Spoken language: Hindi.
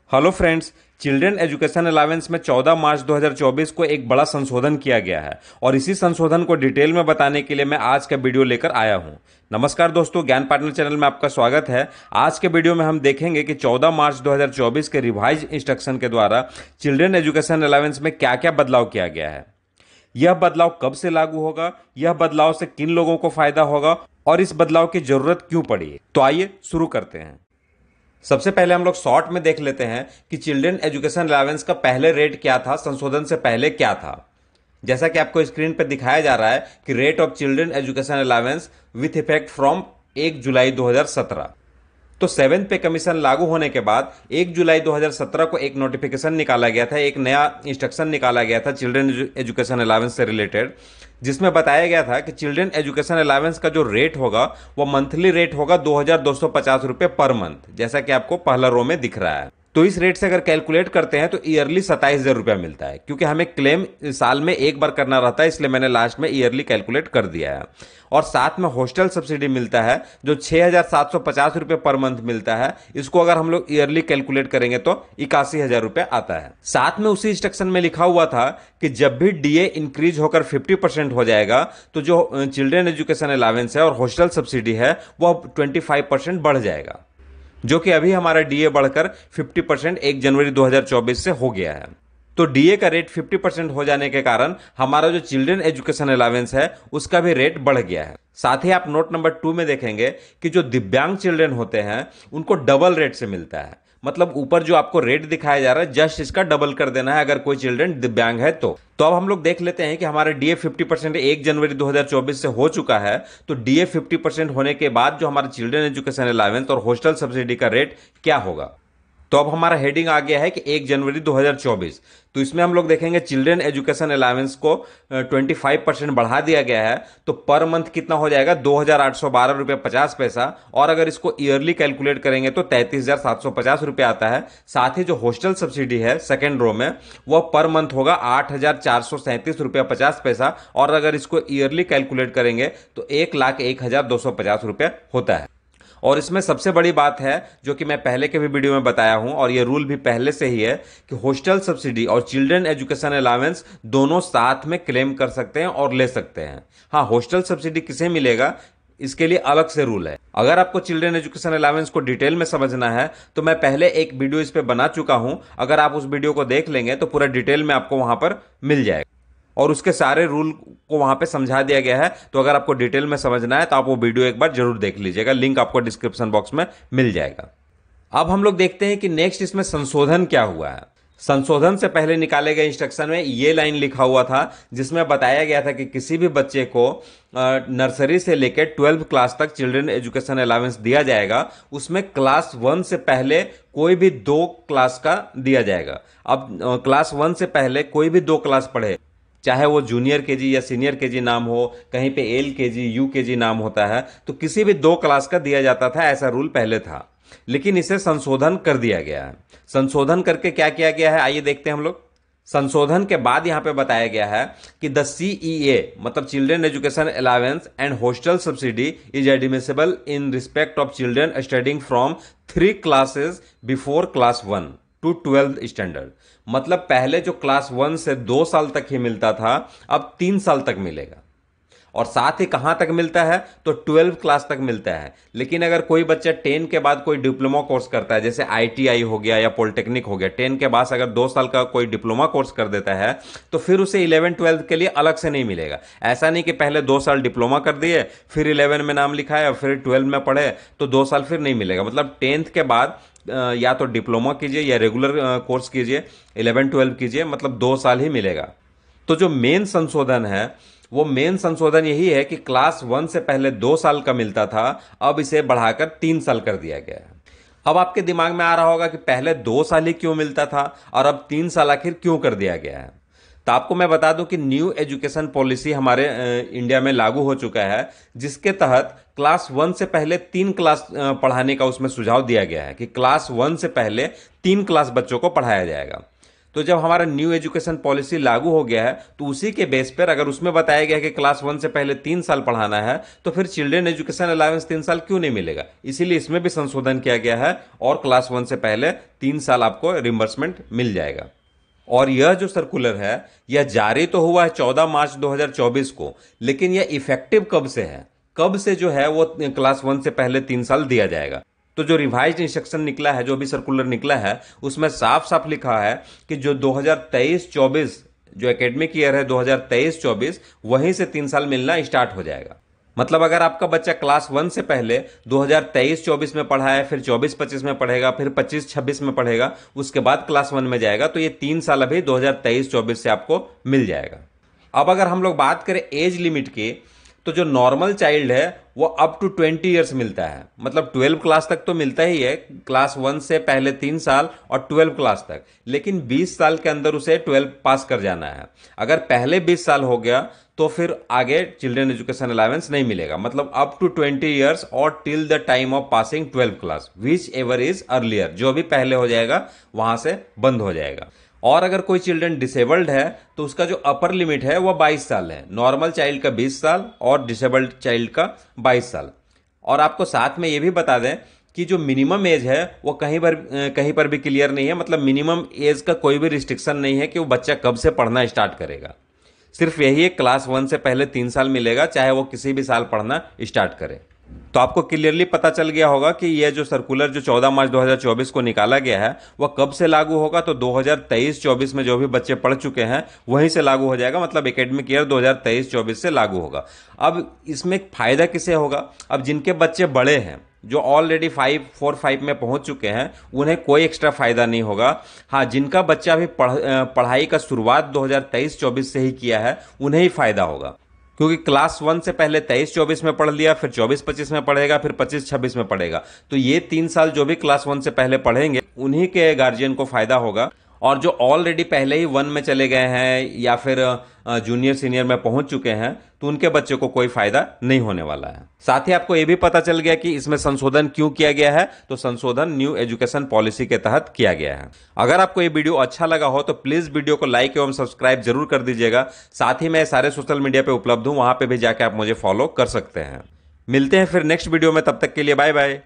Hello friends. Children education allowance में 14 मार्च 2024 को एक बड़ा संशोधन किया गया है और इसी संशोधन को डिटेल में बताने के लिए मैं आज का वीडियो लेकर आया हूं। नमस्कार दोस्तों, ज्ञान पार्टनर चैनल में आपका स्वागत है। आज के वीडियो में हम देखेंगे कि 14 मार्च 2024 के रिवाइज इंस्ट्रक्शन के द्वारा चिल्ड्रन एजुकेशन अलावेंस में क्या क्या बदलाव किया गया है, यह बदलाव कब से लागू होगा, यह बदलाव से किन लोगों को फायदा होगा और इस बदलाव की जरूरत क्यों पड़ी। तो आइए शुरू करते हैं। सबसे पहले हम लोग शॉर्ट में देख लेते हैं कि चिल्ड्रन एजुकेशन अलावेंस का पहले रेट क्या था, संशोधन से पहले क्या था। जैसा कि आपको स्क्रीन पर दिखाया जा रहा है कि rate of children education allowance with effect from 1 जुलाई 2017। तो 7th पे कमीशन लागू होने के बाद 1 जुलाई 2017 को एक नोटिफिकेशन निकाला गया था, एक नया इंस्ट्रक्शन निकाला गया था चिल्ड्रन एजुकेशन अलावेंस से रिलेटेड, जिसमें बताया गया था कि चिल्ड्रन एजुकेशन अलावेंस का जो रेट होगा वो मंथली रेट होगा 2250 रुपये पर मंथ, जैसा कि आपको पहला रो में दिख रहा है। तो इस रेट से अगर कैलकुलेट करते हैं तो ईयरली 27,000 रुपया मिलता है। क्योंकि हमें क्लेम साल में एक बार करना रहता है, इसलिए मैंने लास्ट में ईयरली कैलकुलेट कर दिया है। और साथ में हॉस्टल सब्सिडी मिलता है जो 6,750 रुपये पर मंथ मिलता है। इसको अगर हम लोग ईयरली कैलकुलेट करेंगे तो 81,000 रुपये आता है। साथ में उसी इंस्ट्रक्शन में लिखा हुआ था कि जब भी डीए इंक्रीज होकर 50% हो जाएगा तो जो चिल्ड्रन एजुकेशन अलावेंस है और हॉस्टल सब्सिडी है वह 25% बढ़ जाएगा, जो कि अभी हमारा डीए बढ़कर 50% 1 जनवरी 2024 से हो गया है। तो डीए का रेट 50% हो जाने के कारण हमारा जो चिल्ड्रन एजुकेशन अलावेंस है उसका भी रेट बढ़ गया है। साथ ही आप नोट नंबर 2 में देखेंगे कि जो दिव्यांग चिल्ड्रन होते हैं उनको डबल रेट से मिलता है। मतलब ऊपर जो आपको रेट दिखाया जा रहा है जस्ट इसका डबल कर देना है अगर कोई चिल्ड्रन दिव्यांग है तो। अब हम लोग देख लेते हैं कि हमारा डीए 50% 1 जनवरी 2024 से हो चुका है। तो डीए 50% होने के बाद जो हमारा चिल्ड्रन एजुकेशन अलावेंस और हॉस्टल सब्सिडी का रेट क्या होगा। तो अब हमारा हेडिंग आ गया है कि 1 जनवरी 2024। तो इसमें हम लोग देखेंगे चिल्ड्रन एजुकेशन अलावेंस को 25% बढ़ा दिया गया है। तो पर मंथ कितना हो जाएगा, 2,812 रुपये 50 पैसा। और अगर इसको ईयरली कैलकुलेट करेंगे तो 33,750 रुपये आता है। साथ ही जो हॉस्टल सब्सिडी है सेकेंड रो में वह पर मंथ होगा 8,437 रुपये 50 पैसा। और अगर इसको ईयरली कैलकुलेट करेंगे तो 1,01,250 रुपये होता है। और इसमें सबसे बड़ी बात है जो कि मैं पहले के भी वीडियो में बताया हूं और ये रूल भी पहले से ही है कि हॉस्टल सब्सिडी और चिल्ड्रन एजुकेशन अलावेंस दोनों साथ में क्लेम कर सकते हैं और ले सकते हैं। हाँ, हॉस्टल सब्सिडी किसे मिलेगा इसके लिए अलग से रूल है। अगर आपको चिल्ड्रन एजुकेशन अलावेंस को डिटेल में समझना है तो मैं पहले एक वीडियो इस पर बना चुका हूं। अगर आप उस वीडियो को देख लेंगे तो पूरा डिटेल में आपको वहां पर मिल जाएगा और उसके सारे रूल को वहां पे समझा दिया गया है। तो अगर आपको डिटेल में समझना है तो आप वो वीडियो एक बार जरूर देख लीजिएगा, लिंक आपको डिस्क्रिप्शन बॉक्स में मिल जाएगा। अब हम लोग देखते हैं कि नेक्स्ट इसमें संशोधन क्या हुआ है। संशोधन से पहले निकाले गए इंस्ट्रक्शन में ये लाइन लिखा हुआ था जिसमें बताया गया था कि किसी भी बच्चे को नर्सरी से लेकर 12th क्लास तक चिल्ड्रन एजुकेशन अलावेंस दिया जाएगा। उसमें क्लास 1 से पहले कोई भी 2 क्लास का दिया जाएगा। अब क्लास 1 से पहले कोई भी 2 क्लास पढ़े, चाहे वो जूनियर केजी या सीनियर केजी नाम हो, कहीं पे एल केजी यू केजी नाम होता है, तो किसी भी 2 क्लास का दिया जाता था, ऐसा रूल पहले था। लेकिन इसे संशोधन कर दिया गया है। संशोधन करके क्या किया गया है आइए देखते हैं हम लोग। संशोधन के बाद यहां पे बताया गया है कि द CEA मतलब children education allowance and hostel subsidy is admissible in respect of children studying from 3 classes before class 1 to 12th standard. मतलब पहले जो क्लास 1 से 2 साल तक ही मिलता था अब 3 साल तक मिलेगा। और साथ ही कहां तक मिलता है तो 12th क्लास तक मिलता है। लेकिन अगर कोई बच्चा 10 के बाद कोई डिप्लोमा कोर्स करता है, जैसे ITI हो गया या पॉलिटेक्निक हो गया, 10 के बाद अगर 2 साल का कोई डिप्लोमा कोर्स कर देता है तो फिर उसे 11 12 के लिए अलग से नहीं मिलेगा। ऐसा नहीं कि पहले 2 साल डिप्लोमा कर दिए फिर 11 में नाम लिखाया फिर 12 में पढ़े तो 2 साल फिर नहीं मिलेगा। मतलब 10th के बाद या तो डिप्लोमा कीजिए या रेगुलर कोर्स कीजिए, 11 12 कीजिए, मतलब 2 साल ही मिलेगा। तो जो मेन संशोधन है वो मेन संशोधन यही है कि क्लास 1 से पहले 2 साल का मिलता था, अब इसे बढ़ाकर 3 साल कर दिया गया है। अब आपके दिमाग में आ रहा होगा कि पहले 2 साल ही क्यों मिलता था और अब 3 साल आखिर क्यों कर दिया गया है। तो आपको मैं बता दूं कि न्यू एजुकेशन पॉलिसी हमारे इंडिया में लागू हो चुका है, जिसके तहत क्लास 1 से पहले 3 क्लास पढ़ाने का उसमें सुझाव दिया गया है कि क्लास 1 से पहले 3 क्लास बच्चों को पढ़ाया जाएगा। तो जब हमारा न्यू एजुकेशन पॉलिसी लागू हो गया है तो उसी के बेस पर अगर उसमें बताया गया है कि क्लास 1 से पहले 3 साल पढ़ाना है तो फिर चिल्ड्रन एजुकेशन अलाउंस 3 साल क्यों नहीं मिलेगा। इसीलिए इसमें भी संशोधन किया गया है और क्लास 1 से पहले 3 साल आपको रिम्बर्समेंट मिल जाएगा। और यह जो सर्कुलर है यह जारी तो हुआ है 14 मार्च 2024 को, लेकिन यह इफेक्टिव कब से है, कब से जो है वो क्लास 1 से पहले 3 साल दिया जाएगा। तो जो रिवाइज्ड इंस्ट्रक्शन निकला है, जो भी सर्कुलर निकला है, उसमें साफ साफ लिखा है कि जो 2023-24 जो एकेडमिक ईयर है 2023-24 वहीं से 3 साल मिलना स्टार्ट हो जाएगा। मतलब अगर आपका बच्चा क्लास 1 से पहले 2023-24 में पढ़ा है, फिर 24-25 में पढ़ेगा, फिर 25-26 में पढ़ेगा, उसके बाद क्लास 1 में जाएगा, तो ये 3 साल अभी 2023-24 से आपको मिल जाएगा। अब अगर हम लोग बात करें एज लिमिट की, तो जो नॉर्मल चाइल्ड है वो अप टू 20 ईयर्स मिलता है, मतलब 12 क्लास तक तो मिलता ही है, क्लास 1 से पहले 3 साल और 12 क्लास तक, लेकिन 20 साल के अंदर उसे 12 पास कर जाना है। अगर पहले 20 साल हो गया तो फिर आगे चिल्ड्रन एजुकेशन अलाउंस नहीं मिलेगा, मतलब अप टू 20 ईयर्स और till the time of passing 12 class which ever is earlier, जो भी पहले हो जाएगा वहां से बंद हो जाएगा। और अगर कोई चिल्ड्रन डिसेबल्ड है तो उसका जो अपर लिमिट है वह 22 साल है, नॉर्मल चाइल्ड का 20 साल और डिसेबल्ड चाइल्ड का 22 साल। और आपको साथ में ये भी बता दें कि जो मिनिमम एज है वो कहीं पर भी क्लियर नहीं है, मतलब मिनिमम एज का कोई भी रिस्ट्रिक्शन नहीं है कि वो बच्चा कब से पढ़ना स्टार्ट करेगा। सिर्फ यही है क्लास 1 से पहले 3 साल मिलेगा, चाहे वो किसी भी साल पढ़ना स्टार्ट करे। तो आपको क्लियरली पता चल गया होगा कि यह जो सर्कुलर जो 14 मार्च 2024 को निकाला गया है वह कब से लागू होगा। तो 2023-24 में जो भी बच्चे पढ़ चुके हैं वहीं से लागू हो जाएगा, मतलब एकेडमिक ईयर 2023-24 से लागू होगा। अब इसमें फायदा किसे होगा? अब जिनके बच्चे बड़े हैं, जो ऑलरेडी 4-5 में पहुंच चुके हैं, उन्हें कोई एक्स्ट्रा फायदा नहीं होगा। हाँ, जिनका बच्चा अभी पढ़ाई का शुरुआत 2023-24 से ही किया है उन्हें ही फायदा होगा, क्योंकि क्लास 1 से पहले 23-24 में पढ़ लिया, फिर 24-25 में पढ़ेगा, फिर 25-26 में पढ़ेगा। तो ये 3 साल जो भी क्लास 1 से पहले पढ़ेंगे उन्हीं के गार्जियन को फायदा होगा। और जो ऑलरेडी पहले ही 1 में चले गए हैं या फिर जूनियर सीनियर में पहुंच चुके हैं तो उनके बच्चे को कोई फायदा नहीं होने वाला है। साथ ही आपको यह भी पता चल गया कि इसमें संशोधन क्यों किया गया है। तो संशोधन न्यू एजुकेशन पॉलिसी के तहत किया गया है। अगर आपको ये वीडियो अच्छा लगा हो तो प्लीज वीडियो को लाइक एवं सब्सक्राइब जरूर कर दीजिएगा। साथ ही मैं सारे सोशल मीडिया पे उपलब्ध हूं, वहां पे भी जाके आप मुझे फॉलो कर सकते हैं। मिलते हैं फिर नेक्स्ट वीडियो में, तब तक के लिए बाय बाय।